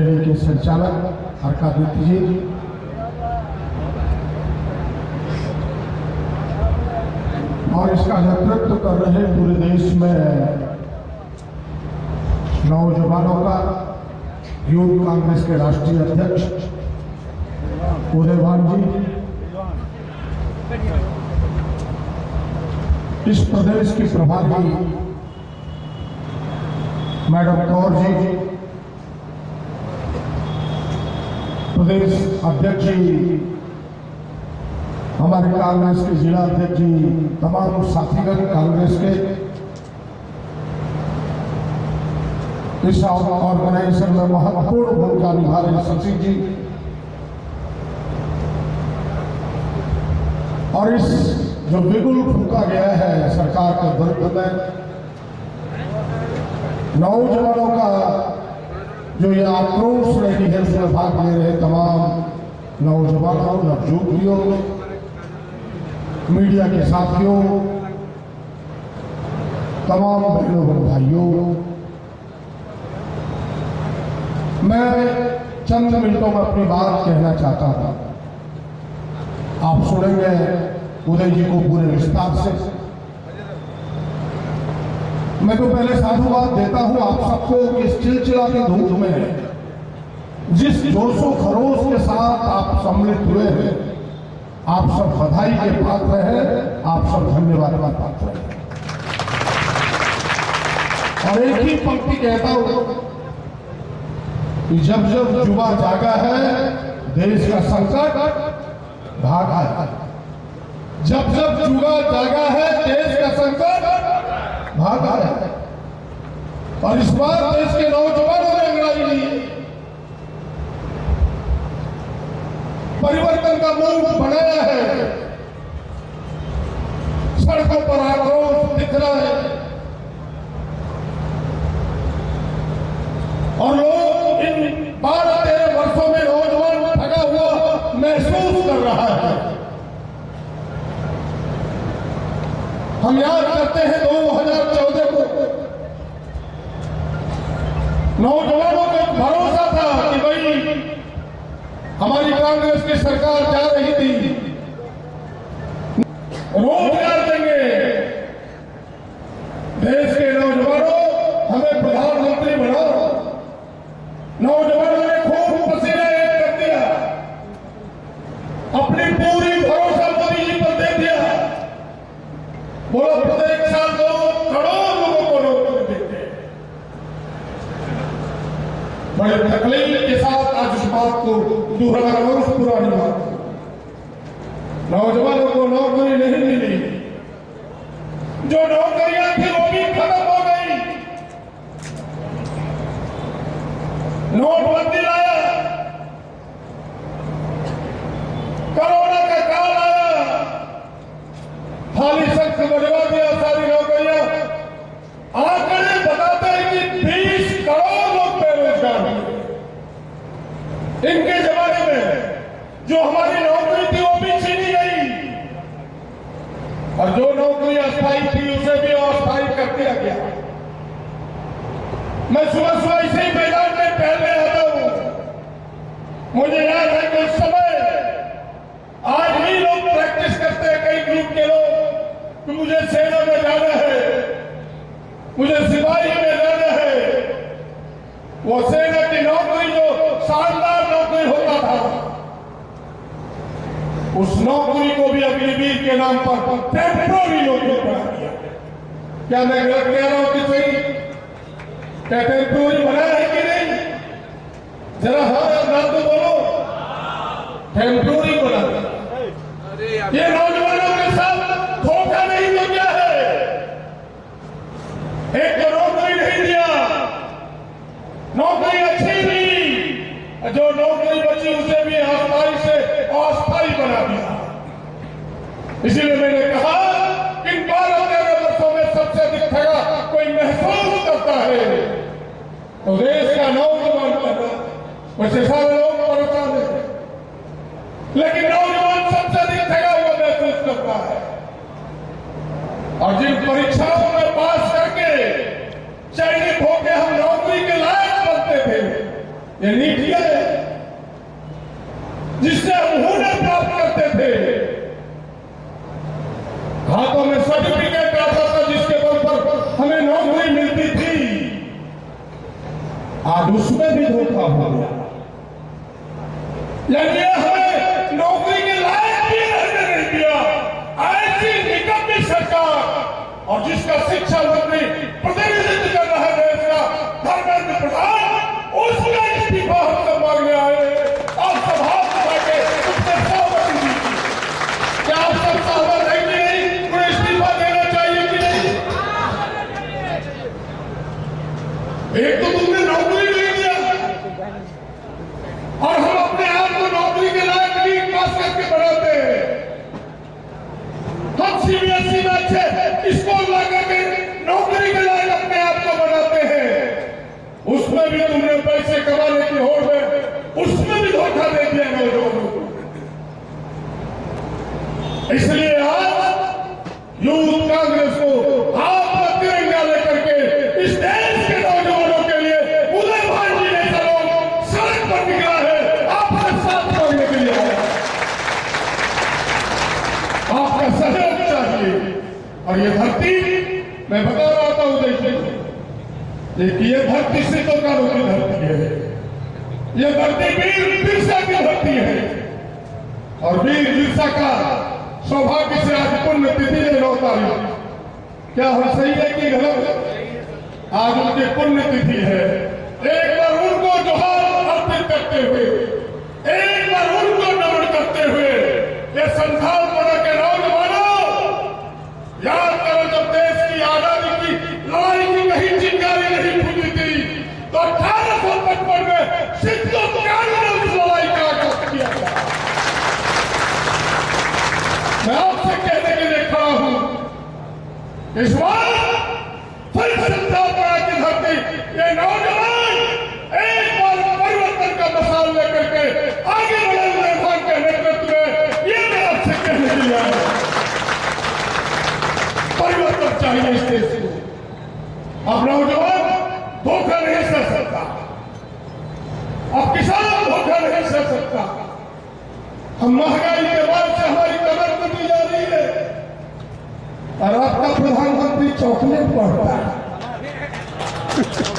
Rally के संचालक अर्कादित्य जी, और इसका नेतृत्व कर रहे पूरे देश में नौजवानों का यूथ कांग्रेस के राष्ट्रीय अध्यक्ष उदयभान जी, इस प्रदेश की प्रभारी मैडम कौर जी, प्रदेश अध्यक्ष जी, हमारे कांग्रेस के जिला अध्यक्ष जी, तमाम साथीगण कांग्रेस के इस ऑर्गेनाइजेशन में महत्वपूर्ण भूमिका निभा रहे शशि जी, और इस जो बिगुल फूका गया है सरकार के विरुद्ध में नौजवानों का जो ये आक्रोश रैली है उसमें भाग ले रहे तमाम नौजवानों, नवयुवतियों, मीडिया के साथियों, तमाम बहनों भाइयों, मैं चंद मिनटों में अपनी बात कहना चाहता हूं। आप सुनेंगे उदय जी को पूरे विस्तार से। मैं तो पहले साधुवाद देता हूं आप सबको कि इस चिलचिलाती धूप में जिस जोशो खरोश के साथ आप सम्मिलित हुए हैं, आप सब बधाई के पात्र हैं, आप सब धन्यवाद का पात्र हैं। और एक ही पंक्ति कहता हूं कि जब जब युवा जागा है देश का संकट भागा है। जब जब युवा जागा है देश का संकट भागा है। और इस बार देश के नौजवानों ने अंगड़ाई ली, परिवर्तन का मूड बनाया है। सड़कों पर आक्रोश दिख रहा है और लोग इन 12-13 वर्षों में नौजवान ठगा हुआ महसूस कर रहा है। हम याद करते हैं 2014 को नौजवानों को भरोसा था कि भाई हमारी कांग्रेस की सरकार जा रही थी, रोजगार देंगे, देश के नौजवानों हमें प्रधानमंत्री बनाओ। नौजवानों ने खूब पसीना एक कर दिया, अपनी पूरी भरोसा मोदी जी पर दे दिया। बोलो प्रत्येक साल 2 करोड़ लोगों को नौकरी देते। बड़े तकलीफ के साथ आज उस बात को दोहरा कर उस पुरानी बात को, नौजवानों को नौकरी नहीं मिली, जो नौकरियां थी वो भी खत्म हो गई। नोटबंदी लाया, कोरोना का काल आया, खाली शख्स बढ़वा दिया सारी नौकरियां। आंकड़े बताते हैं कि 20 करोड़ लोग बेरोजगार हैं। इनके जमाने में जो हमारी नौकरी थी वो भी छीनी गई, और जो नौकरी अस्थायी थी उसे भी अस्थायी कर दिया गया। मैं सुबह सुबह इसी मैदान में टहलने आता हूं। मुझे याद है कि उस समय आज भी लोग प्रैक्टिस करते हैं, कई ग्रुप के लोग, कि मुझे सेना में जाना है, मुझे सिपाही में जाना है। वो सेना की नौकरी जो शानदार नौकरी होता था, उस नौकरी को भी अग्निवीर के नाम पर टेम्पोररी नौकरी बना दिया। क्या मैं गलत कह रहा हूं कि सही? क्या टेम्पोररी बनाया है कि नहीं? जरा हाँ ना तो बोलो, टेम्पोररी बना दिया। ये नौजवानों के साथ धोखा नहीं तो क्या है? एक तो नौकरी नहीं दिया, नौकरी अच्छी थी, जो नौकरी बची उसे भी अस्थायी से अस्थायी बना दिया। इसीलिए मैंने कहा इन 12-13 वर्षों में सबसे अधिक ठगा कोई महसूस करता है तो देश का नौजवान करना। वैसे सारे लोग परेशान हैं, लेकिन नौजवान सबसे अधिक ठगा हुआ महसूस करता है। और जिन परीक्षाओं में पास करके चयनित होकर हम नौकरी के लायक बनते थे, ये नीतियां जिससे हम हुनर प्राप्त करते थे, हाथों में सर्टिफिकेट आता था जिसके बल पर हमें नौकरी मिलती थी, आज उसमें भी धोखा हो गया। यानी हमें नौकरी के लायक भी नहीं दिया। ऐसी निकम्मी सरकार और जिसका शिक्षा मंत्री प्रतिनिधित्व कर रहा है देश का धर्मेंद्र प्रधान, उसका इस्तीफा हम सब मांगने आए और सभा के उसने सहमति दी। क्या आप सब सहमत है कि नहीं? उन्हें इस्तीफा देना चाहिए कि नहीं? एक तो तुमने नौकरी नहीं दिया और हम अपने आप को नौकरी के लायक नीट पास करके बढ़ाते हैं। हम सीबीएसई में अच्छे स्कूल लगा के नौकरी के लायक अपने आप को बनाते हैं। उसमें भी तुमने पैसे कमाने की होड़ में उसमें भी धोखा दे दिया नौजवानों को। इसलिए आज यूथ कांग्रेस को हाथ में तिरंगा लेकर के इस देश के नौजवानों के लिए उदय भान जी जैसा लोग सड़क पर निकला है, आपका साथ मांगने के लिए आया। आपका सहयोग चाहिए। और ये धरती, मैं बता रहा था उदय जी, ये धरती सिद्धों का की धरती है। ये धरती वीर बिरसा की धरती है और वीर बिरसा का सौभाग्य से आज पुण्य तिथि है 9 तारीख। क्या हम सही है कि गलत? आज उनकी पुण्य तिथि है। एक बार उनको जोहार अर्पित करते हुए, एक बार उनको नमन करते हुए, ये संथाल पड़ा के नौजवानों, याद करो जब देश की आजादी की लड़ाई की कहीं चिंगारी नहीं फूटी थी तो 1855 में सिद्धों ने उस लड़ाई का आगाज किया था। मैं आपसे कहने के लिए खड़ा हूं, इस बार फिर संथाल पड़ा की धरती, ये नौजवान एक बार परिवर्तन का मसाल लेकर के आगे बढ़े हुए भाग के नेतृत्व में, ये मैं आपसे कहने के लिए आया। परिवर्तन चाहिए इस देश को। अब नौजवान धोखा नहीं सह सकता, अब किसान धोखा नहीं सह सकता। हम महंगाई के बाद से हमारी कमर कटी जा रही है और आपका प्रधानमंत्री चॉकलेट पढ़ता है।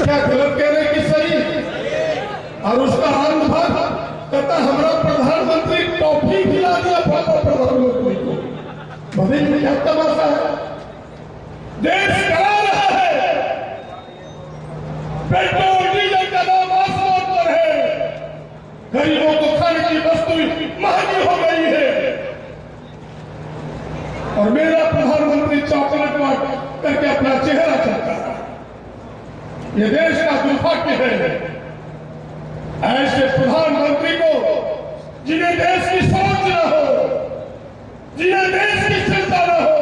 क्या गलत कह रहे कि सही? और उसका अनुभव कहता हमारा प्रधानमंत्री टॉफी खिला दिया प्रधानमंत्री को। बदल में क्या तमाशा है? देश करा रहा है, पेट्रोल डीजल का दाम आसमान पर है, गरीबों को खाने की वस्तु महंगी हो गई है और मेरा प्रधानमंत्री चॉकलेट बांट करके अपना चेहरा चलता है। ये देश का दुर्भाग्य है। ऐसे प्रधानमंत्री को जिन्हें देश की सोच न हो, जिन्हें देश की चिंता न हो,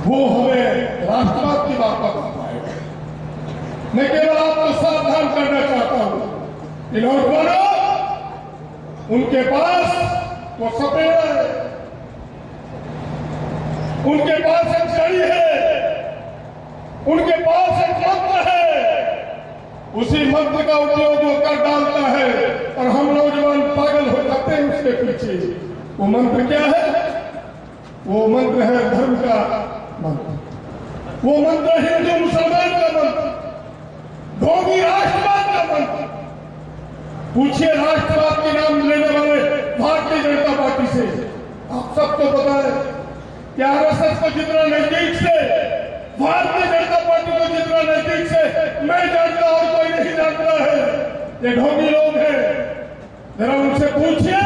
वो हमें राष्ट्रवाद की बात बता पाएगा। मैं केवल आपको सावधान करना चाहता हूं कि नौजवानों, उनके पास वो सपेरा है, उनके पास एक छड़ी है, उनके पास एक मंत्र है, उसी मंत्र का उपयोग वो कर डालता है और हम नौजवान पागल हो जाते हैं उसके पीछे। वो मंत्र क्या है? वो मंत्र है धर्म का मंत्र, वो मंत्र हिंदू मुसलमान का मंत्र, ढोंगी राष्ट्रवाद का मंत्र। पूछिए राष्ट्रवाद के नाम लेने वाले भारतीय जनता पार्टी से, आप सबको पता है कि आरएसएस को जितना नजदीक से, भारतीय जनता पार्टी को जितना नजदीक से मैं जानता और कोई नहीं जानता है, ये ढोंगी लोग हैं। जरा उनसे पूछिए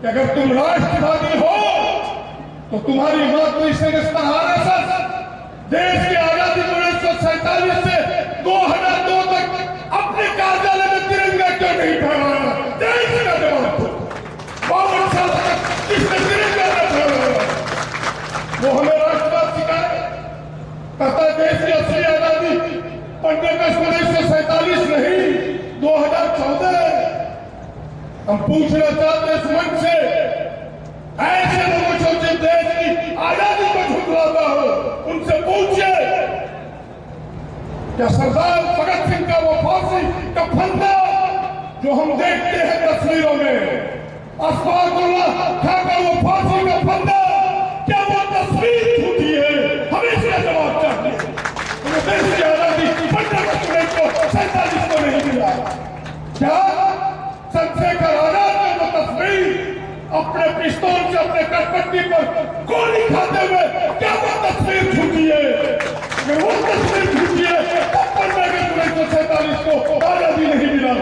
कि अगर तुम राष्ट्रवादी हो तो तुम्हारी मातृ संस्था आरएसएस देश की आजादी को 1947 से 2002 तक अपने कार्यालय में तिरंगा क्यों नहीं फहराया? देश का जवाब दो। 52 साल तक किसने तिरंगा न फहराया? वो हमें राष्ट्रवाद सिखाए। कहता देश की असली आजादी 15 अगस्त 1947 नहीं, 2014। हम पूछना चाहते इस मंच से, ऐसे लोगों से जिन देश की आजादी को झुकलाता हो, उनसे पूछिए क्या सरदार भगत सिंह का वो फांसी का फंदा जो हम देखते हैं तस्वीरों में, अशफाकुल्लाह खां का वो फांसी का फंदा, क्या वो तस्वीर झूठी है? हमें इसका जवाब चाहिए। हमें देश की आजादी 15 को 47 को नहीं मिला। क्या चंद्रशेखर आजाद ने वो तस्वीर अपने पिस्तौल से अपने कटपट्टी पर गोली खाते हुए, क्या वो तस्वीर झूठी है? अगर वो तस्वीर झूठी है तो 1947 को आजादी नहीं मिला।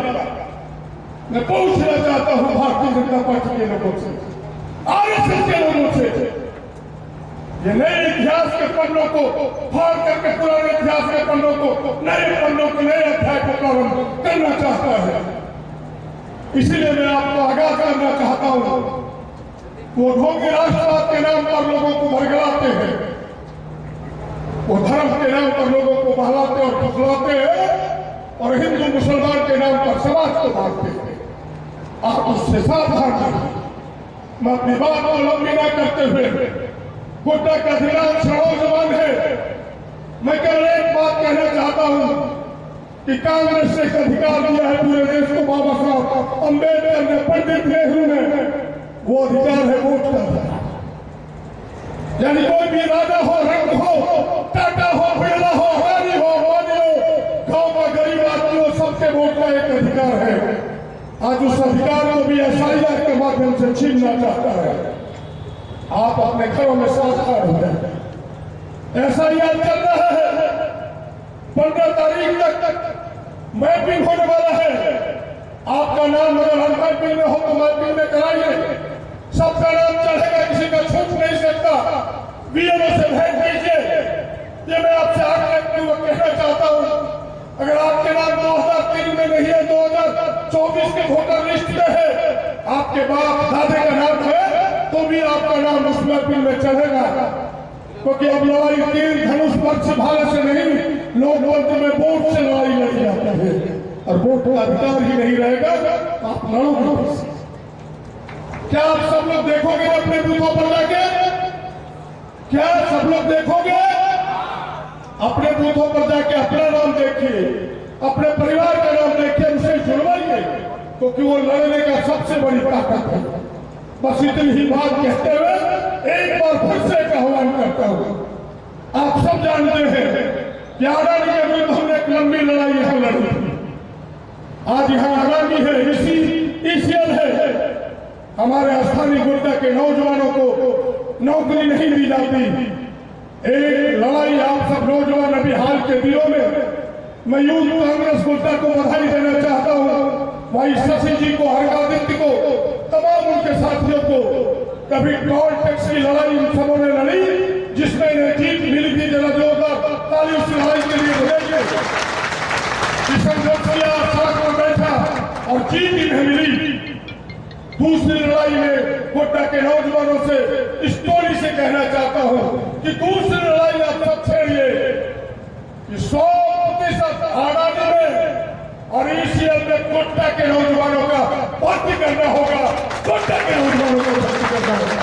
मैं पूछना चाहता हूं भारतीय जनता पार्टी के लोगों से, आरएसएस के लोगों से, ये नए इतिहास के पन्नों को फाड़ करके पुराने इतिहास के पन्नों को, नए पन्नों को, नए अध्याय को प्रारंभ करना चाहता है। इसीलिए मैं आपको आगाह करना चाहता हूं, वो ढोंगी राष्ट्रवाद के नाम पर लोगों को भरगलाते हैं, वो धर्म के नाम पर लोगों को बहलाते और फुसलाते हैं, और हिंदू मुसलमान के नाम पर समाज को बांटते हैं। आप उससे सावधान रहिए। मैं अपनी बात को लंबी न करते हुए, गोड्डा का अधिकांश नौजवान है, मैं केवल एक बात कहना चाहता हूं कि कांग्रेस ने एक अधिकार दिया है पूरे देश को, बाबा साहब अम्बेडकर ने, पंडित नेहरू ने, वो अधिकार है वोट का। यानी कोई भी राजा हो, रंग हो, टाटा हो, बिरला हो, अडानी हो, मोदी हो, गांव का गरीब आदमी हो, सबके वोट का एक अधिकार है। आज उस अधिकार को भी एसआईआर के माध्यम से छीनना चाहता है। आप अपने घरों में सावधान हो जाए। एसआईआर चल रहा है, 15 तारीख तक मैपिंग होने वाला है। आपका नाम अगर हम मैपिंग में हो तो मैपिंग में कराइए, सबका नाम चढ़ेगा, किसी का छूट नहीं सकता। बीएलओ से भेंट कीजिए। ये मैं आपसे आगे कहना चाहता हूं, अगर आपके नाम 2003 में नहीं है, 2024 के वोटर लिस्ट में है, आपके बाप दादे का नाम है, तो भी आपका नाम उस मैपिंग में चढ़ेगा। क्योंकि अब लड़ाई तीर धनुष पक्ष भाले से नहीं, लोकतंत्र में वोट से लड़ाई लड़ी जाती है, और वोट का अधिकार ही नहीं रहेगा, आप लड़ोगे। क्या आप सब लोग देखोगे अपने बूथों पर जाके? क्या सब लोग देखोगे? अपने बूथों पर जाके अपना नाम देखिए, अपने परिवार का नाम देखिए, उसे जुड़वाइए, क्योंकि वो लड़ने का सबसे बड़ी ताकत है। बस इतनी ही बात कहते हुए एक बार फिर से एक आह्वान करता हूं। आप सब जानते हैं कि अडानी के विरुद्ध हमने एक लंबी लड़ाई यहां लड़ी थी। आज यहां अडानी है, ईसीएल है, हमारे स्थानीय गोड्डा के नौजवानों को नौकरी नहीं दी जाती। एक लड़ाई आप सब नौजवान अभी हाल के दिनों में, मैं यूथ कांग्रेस गोड्डा को बधाई देना चाहता हूं, भाई शशि जी को, हरगादित्य को, तमाम उनके साथियों को। कभी टोल टैक्स की लड़ाई इन सबों ने लड़ी, जिसमें इन्हें जीत मिली थी। जरा जोरदार ताली उस लड़ाई के लिए बजाइए। किशन गौरैया सड़क पर बैठा और जीत इन्हें मिली। दूसरी लड़ाई में गोड्डा के नौजवानों से इस टोली से कहना चाहता हूं कि दूसरी लड़ाई आप सब छेड़िए कि 100% अडानी में और ईसीएल में गोड्डा के नौजवानों का भर्ती करना होगा। गोड्डा के नौजवानों को भर्ती करना होगा।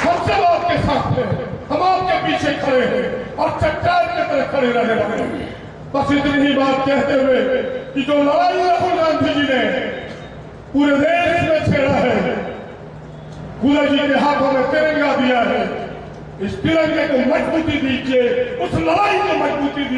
हम सब आपके साथ हैं, हम आपके पीछे खड़े हैं और चट्टान की तरह खड़े रहने वाले हैं। बस इतनी ही बात कहते हुए कि जो लड़ाई राहुल गांधी जी ने पूरे देश में छेड़ा है, खुदा जी के हाथों में तिरंगा दिया है, इस तिरंगे को मजबूती दीजिए, उस लड़ाई को मजबूती दीजिए।